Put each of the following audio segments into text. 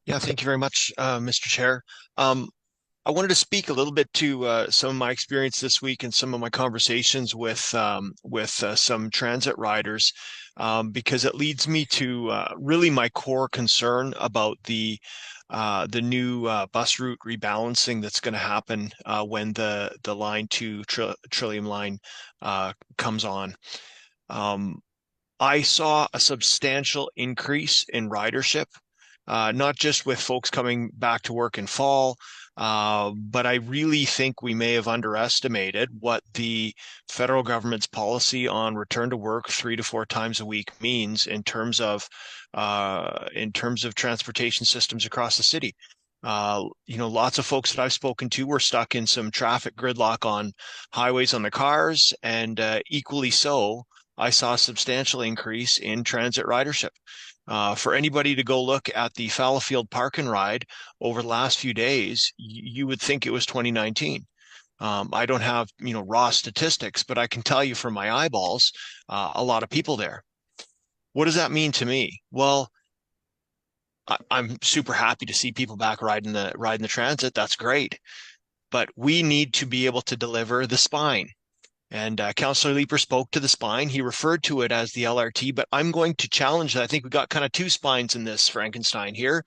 Yeah, thank you very much, Mr. Chair. Um, I wanted to speak a little bit to some of my experience this week and some of my conversations with some transit riders, because it leads me to really my core concern about the new bus route rebalancing that's going to happen when the Line 2 Trillium line comes on. Um, I saw a substantial increase in ridership, not just with folks coming back to work in fall, but I really think we may have underestimated what the federal government's policy on return to work 3 to 4 times a week means in terms of transportation systems across the city. Lots of folks that I've spoken to were stuck in some traffic gridlock on highways on the cars, and equally so, I saw a substantial increase in transit ridership. For anybody to go look at the Fallowfield Park and Ride over the last few days, you would think it was 2019. I don't have, raw statistics, but I can tell you from my eyeballs, a lot of people there. What does that mean to me? Well, I'm super happy to see people back riding the transit. That's great. But we need to be able to deliver the spine. And Councillor Leeper spoke to the spine. He referred to it as the LRT, but I'm going to challenge that. I think we got kind of two spines in this Frankenstein here.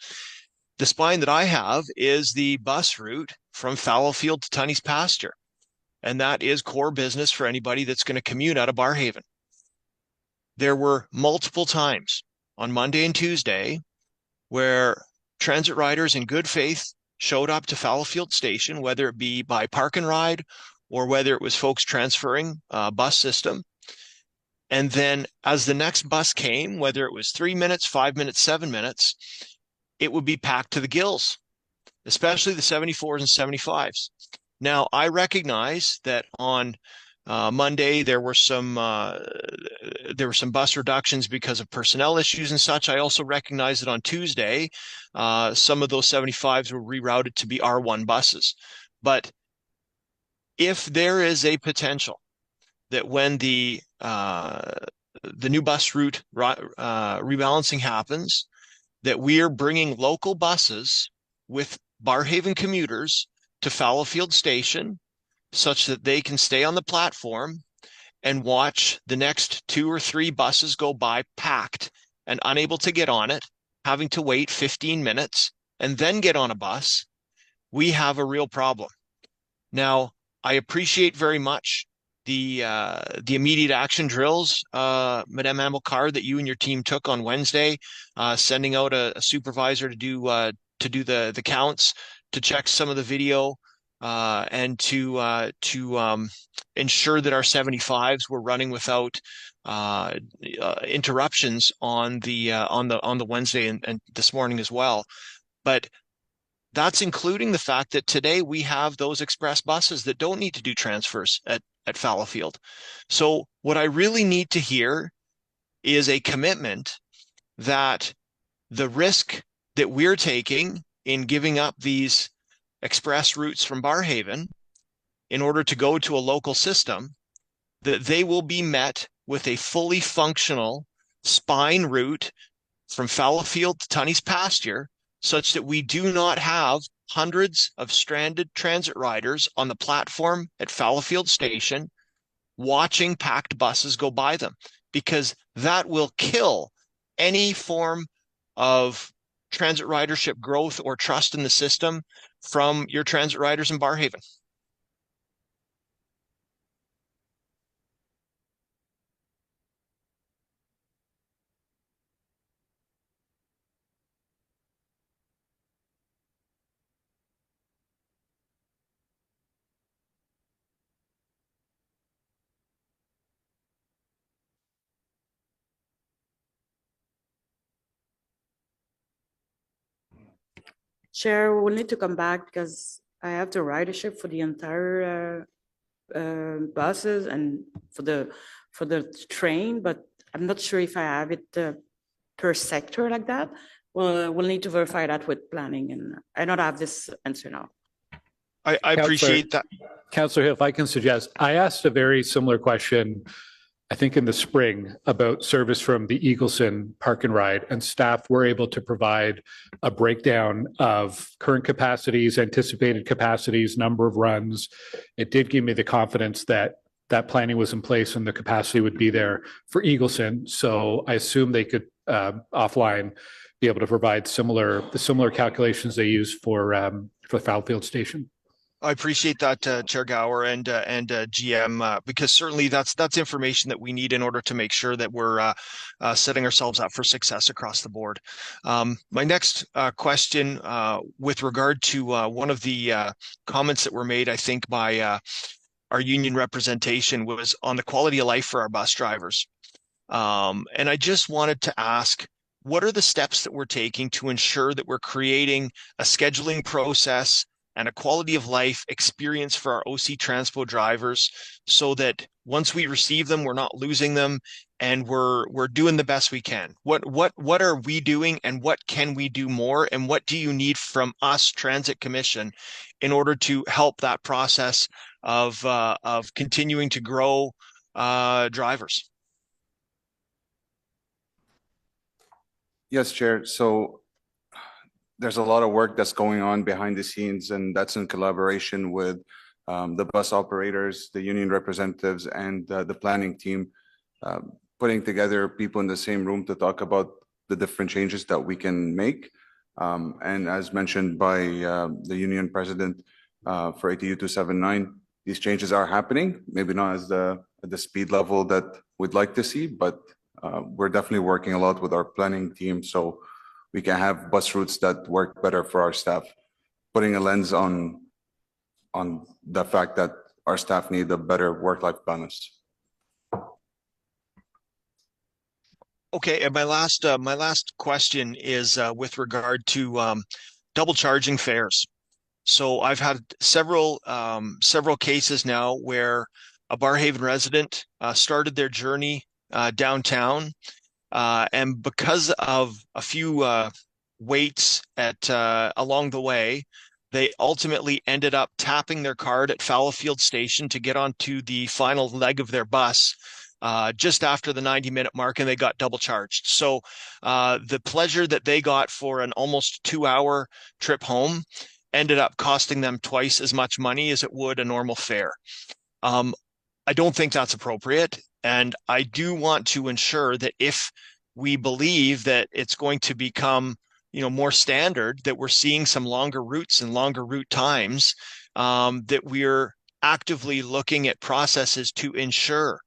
The spine that I have is the bus route from Fallowfield to Tunney's Pasture, and that is core business for anybody that's going to commute out of Barrhaven. There were multiple times on Monday and Tuesday where transit riders in good faith showed up to Fallowfield Station, whether it be by park and ride or whether it was folks transferring bus system. And then as the next bus came, whether it was 3 minutes, 5 minutes, 7 minutes, it would be packed to the gills, especially the 74s and 75s. Now, I recognize that on Monday there were some bus reductions because of personnel issues and such. I also recognize that on Tuesday, some of those 75s were rerouted to be R1 buses. But if there is a potential that when the new bus route rebalancing happens, that we are bringing local buses with Barrhaven commuters to Fallowfield Station such that they can stay on the platform and watch the next 2 or 3 buses go by packed and unable to get on it, having to wait 15 minutes and then get on a bus, we have a real problem. Now, I appreciate very much the immediate action drills, Madame Amilcar, that you and your team took on Wednesday, sending out a supervisor to do the counts, to check some of the video, and to ensure that our 75s were running without interruptions on the Wednesday and this morning as well. But that's including the fact that today we have those express buses that don't need to do transfers at Fallowfield. So what I really need to hear is a commitment that the risk that we're taking in giving up these express routes from Barrhaven in order to go to a local system, that they will be met with a fully functional spine route from Fallowfield to Tunney's Pasture, such that we do not have hundreds of stranded transit riders on the platform at Fallowfield Station watching packed buses go by them, because that will kill any form of transit ridership growth or trust in the system from your transit riders in Barrhaven. Chair, we'll need to come back because I have the ridership for the entire buses and for the train, but I'm not sure if I have it per sector like that. Well, we'll need to verify that with planning, and I don't have this answer now. I appreciate that. Councillor Hill, if I can suggest, I asked a very similar question I think in the spring, about service from the Eagleson Park and Ride, and staff were able to provide a breakdown of current capacities, anticipated capacities, number of runs. It did give me the confidence that that planning was in place and the capacity would be there for Eagleson. So I assume they could offline be able to provide the similar calculations they use for Fallowfield Station. I appreciate that, Chair Gower and GM, because certainly that's information that we need in order to make sure that we're setting ourselves up for success across the board. My next question, with regard to one of the comments that were made, I think by our union representation, was on the quality of life for our bus drivers. And I just wanted to ask, what are the steps that we're taking to ensure that we're creating a scheduling process and a quality of life experience for our OC Transpo drivers, so that once we receive them, we're not losing them, and we're doing the best we can? What are we doing, and what can we do more, and what do you need from us, Transit Commission, in order to help that process of continuing to grow drivers? Yes, Chair. So there's a lot of work that's going on behind the scenes, and that's in collaboration with the bus operators, the union representatives, and the planning team, putting together people in the same room to talk about the different changes that we can make. And as mentioned by the union president for ATU 279, these changes are happening, maybe not as at the speed level that we'd like to see, but we're definitely working a lot with our planning team so we can have bus routes that work better for our staff, putting a lens on the fact that our staff need a better work-life balance. Okay, and my last question is with regard to double charging fares. So I've had several cases now where a Barrhaven resident started their journey downtown, and because of a few waits along the way, they ultimately ended up tapping their card at Fallowfield Station to get onto the final leg of their bus just after the 90-minute mark, and they got double charged. So the pleasure that they got for an almost 2-hour trip home ended up costing them twice as much money as it would a normal fare. I don't think that's appropriate. And I do want to ensure that if we believe that it's going to become, more standard, that we're seeing some longer routes and longer route times, that we're actively looking at processes to ensure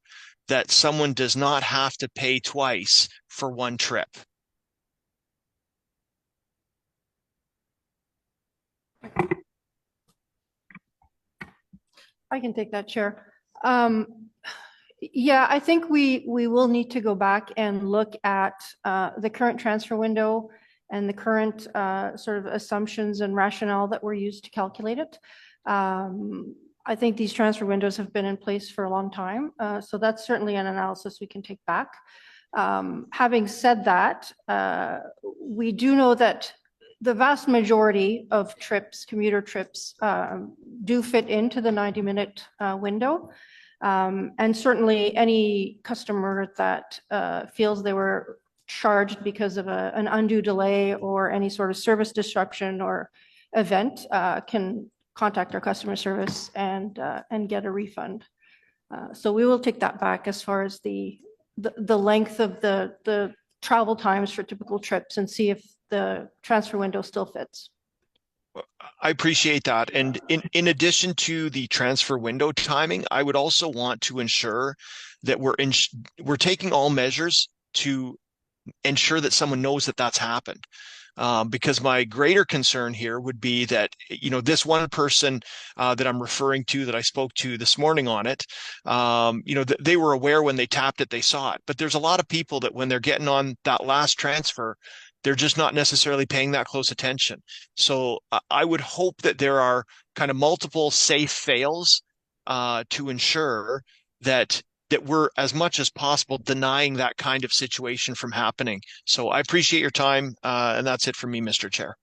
that someone does not have to pay twice for one trip. I can take that, Chair. Yeah, I think we will need to go back and look at the current transfer window and the current sort of assumptions and rationale that were used to calculate it. I think these transfer windows have been in place for a long time, so that's certainly an analysis we can take back. Having said that, we do know that the vast majority of trips, commuter trips, do fit into the 90-minute window. And certainly any customer that feels they were charged because of an undue delay or any sort of service disruption or event can contact our customer service and get a refund. So we will take that back as far as the length of the travel times for typical trips and see if the transfer window still fits. I appreciate that. And in addition to the transfer window timing, I would also want to ensure that we're taking all measures to ensure that someone knows that that's happened. Because my greater concern here would be that, this one person that I'm referring to that I spoke to this morning on it, they were aware when they tapped it, they saw it. But there's a lot of people that when they're getting on that last transfer, they're just not necessarily paying that close attention. So I would hope that there are kind of multiple safe fails to ensure that we're, as much as possible, denying that kind of situation from happening. So I appreciate your time, and that's it for me, Mr. Chair.